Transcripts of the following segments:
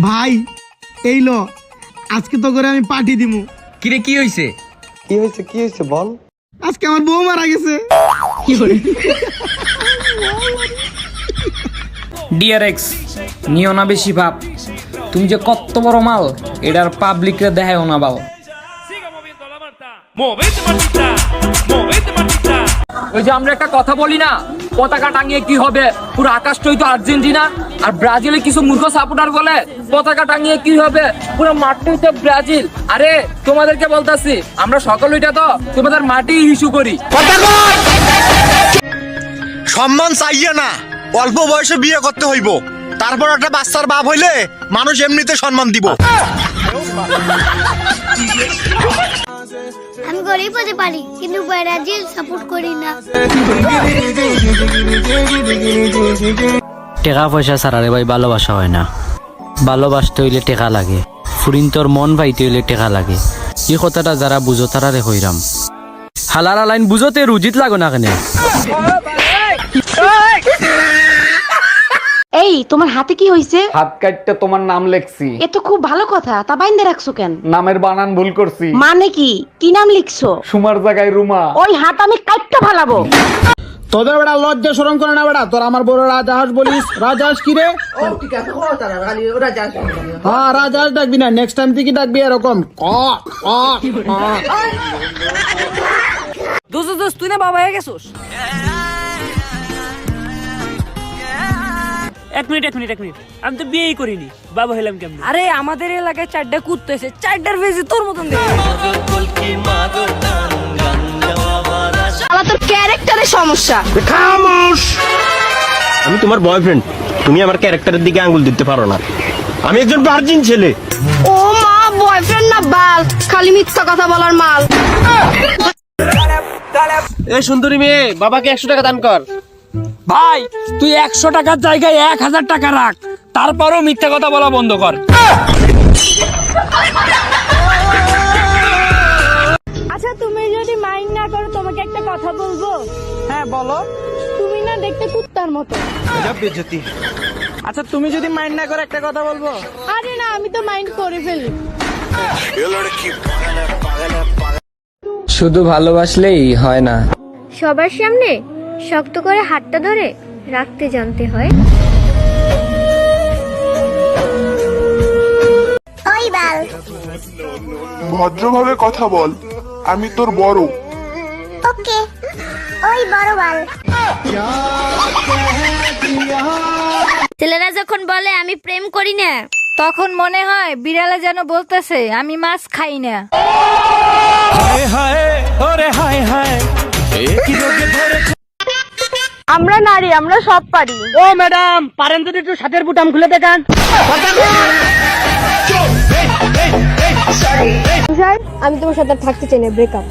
ভাই এই লো আজকে তো করে আমি পার্টি দিমু। কিরে কি হইছে? কি হয়েছে বল। আজকে আমার বউ মারা গেছে। ডিয়ার এক্স নিও না বেশি ভাব, তুমি যে কত বড় মাল এটার পাবলিকরে দেখায়ও না বাল। ওই যে আমরা একটা কথা বলি না, পতাকা টাঙিয়ে কি হবে, পুরো আকাশটাই তো আর্জেন্টিনা, আর ব্রাজিলের কিছু মূর্খ সাপোর্টার বলে পতাকা টাঙিয়ে কি হবে, পুরো মাঠটাই তো ব্রাজিল। আরে তোমাদেরকে বলতাছি আমরা সকল ওইটা তো তোমাদের মাটি ইস্যু করি। সম্মান চাইয়া না, অল্প বয়সে বিয়ে করতে হইব, তারপর একটা বাচ্চার বাপ হইলে মানুষ এমনিতে সম্মান দিব। আমি গরিব হতে পারি কিন্তু ব্রাজিল সাপোর্ট করি না। টাকা পয়সা ছাড়া রে ভাই ভালোবাসা হয় না, ভালোবাসতে হইলে টাকা লাগে, ফুরিন তোর মন পাইতে হইলে টাকা লাগে। এই কথাটা যারা বুঝো তারা রে হইরাম, হালারা লাইন বুঝোতে রুজিত লাগো না কেন। এই তোমার হাতে কি হইছে? হাত কাটতে তোমার নাম লেখছি। এ তো খুব ভালো কথা, তা বাইন্দে রাখছো কেন? নামের বানান ভুল করছি, মানে কি কি নাম লিখছো? সুমার জায়গায় রুমা। ওই হাত আমি কাটতে ফালাবো। তোদের বেড়া লজ্জা শরম করে না বেড়া, তোর আমার বড় রাজহাঁস বলিস। রাজহাঁস কি রে? হ্যাঁ রাজহাঁস ডাকবি না, নেক্সট টাইম থেকে ডাকবি এরকম ক ক ক। দোস্ত তুই না বাবা হয়ে গেছোস? এক মিনিট আমি তো বিয়েই করিনি, বাবা হইলাম কেমন? আরে আমাদের এলাকায় 4টা কুত্তা আছে, 4টার বেশি তোর মতন দেখে। আমার তোর ক্যারেক্টারের সমস্যা। খামোশ! আমি তোমার বয়ফ্রেন্ড, তুমি আমার ক্যারেক্টারের দিকে আঙ্গুল দিতে পারো না। আমি একজন ভার্জিন ছেলে। ও মা, বয়ফ্রেন্ড না বাল, খালি মিথ্যা কথা বলার মাল। এই সুন্দরী মেয়ে, বাবাকে 100 টাকা দান কর। ভাই তুই 100 টাকার জায়গায় 1000 টাকা রাখ, তারপরও মিথ্যা কথা বলা বন্ধ কর। আচ্ছা তুমি যদি মাইন্ড না করো তোমাকে একটা কথা বলবো। হ্যাঁ বলো। তুমি না দেখতে কুত্তার মতো। আচ্ছা তুমি যদি মাইন্ড না করে একটা কথা বলবো। আরে না, আমি তো মাইন্ড করে ফেলি। শুধু ভালোবাসলেই হয় না, সবার সামনে শক্ত করে হাতটা ধরে রাখতে জানতে হয়। ওই বাল, ভদ্রভাবে কথা বল, আমি তোর বড়। ওকে ওই বড় বাল। ছেলেরা যখন বলে আমি প্রেম করি না, তখন মনে হয় বিড়ালে যেন বলতেছে আমি মাছ খাই না। আমরা নারী, আমরা সব পারি। ও ম্যাডাম, পারেন যদি একটু শার্টের বুটাম খুলে দেখান। আমি তোমার সাথে থাকতে চাই না, ব্রেকআপ।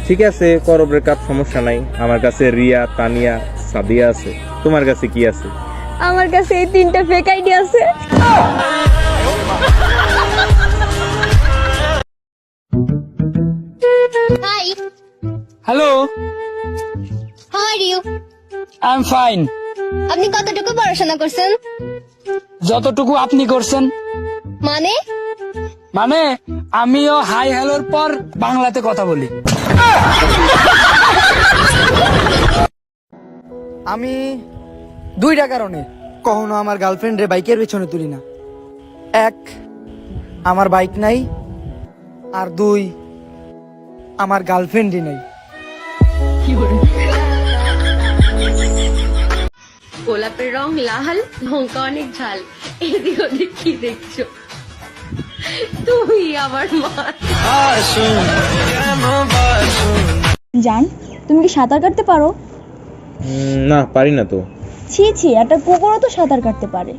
ঠিক আছে করো ব্রেকআপ, সমস্যা নাই। আমার কাছে রিয়া, তানিয়া, সাদিয়া আছে, তোমার কাছে কি আছে? আমার কাছে এই 3টা ফেক আইডি আছে। Hi, hello, how are you? I am fine. আপনি কতটুকু পড়াশোনা করছেন? যতটুকু আপনি করছেন। মানে মানে আমিও হাই হ্যালোর পর বাংলাতে কথা বলি। আমি 2টা কারণে কখনো আমার গার্লফ্রেন্ডে বাইকের পেছনে তুলি না। 1, আমার বাইক নাই, আর 2, আমার গার্লফ্রেন্ডই নাই। গোলাপের রং লাল, লঙ্কা অনেক ঝাল, এদিক ওদিক কি দেখছো? তুই আমার মা। জান, তুমি কি সাঁতার কাটতে পারো? না পারি না তো। ছি ছি, একটা কুকুরও তো সাঁতার কাটতে পারে।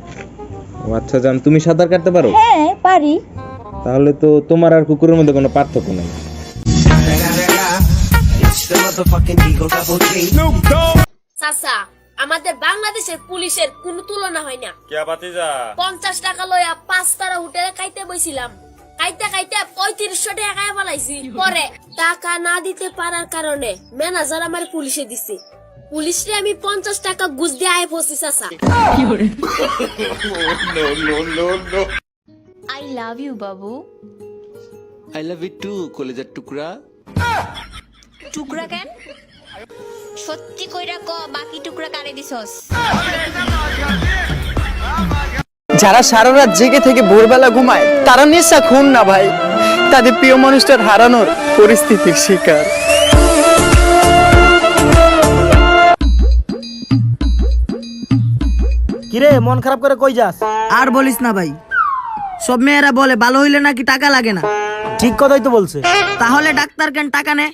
ও আচ্ছা জান, তুমি সাঁতার কাটতে পারো? হ্যাঁ পারি। তাহলে তো তোমার আর কুকুরের মধ্যে কোনো পার্থক্য নেই। চাচা, আমাদের বাংলাদেশের পুলিশের কোনো তুলনা হয় না। 50 টাকা লইয়া 5 তারা হোটেলে খাইতে বইছিলাম, খাইতে 3500 টাকা খাইয়া ফেলাইছি। পরে টাকা না দিতে পারার কারণে ম্যানেজার আমার পুলিশে দিছে। পুলিশরে আমি 50 টাকা ঘুষ দিয়ে আয় পড়ছি চাচা। I love you Babu. I love you two কলেজের টুকরা। টুকরা কেন? সত্যি কইরা ক বাকি টুকরা কারে দিছস? যারা সারা রাত জেগে থেকে ভোরবেলা ঘুমায় তারা নেশা খুন না ভাই, তাদের প্রিয় মানুষটার হারানোর পরিস্থিতির শিকার। কিরে মন খারাপ করে কই যাস? আর বলিস না ভাই, সব মেয়েরা বলে ভালো হইলে নাকি টাকা লাগে না। ঠিক কথাই তো বলছে। তাহলে ডাক্তার কেন টাকা নেয়?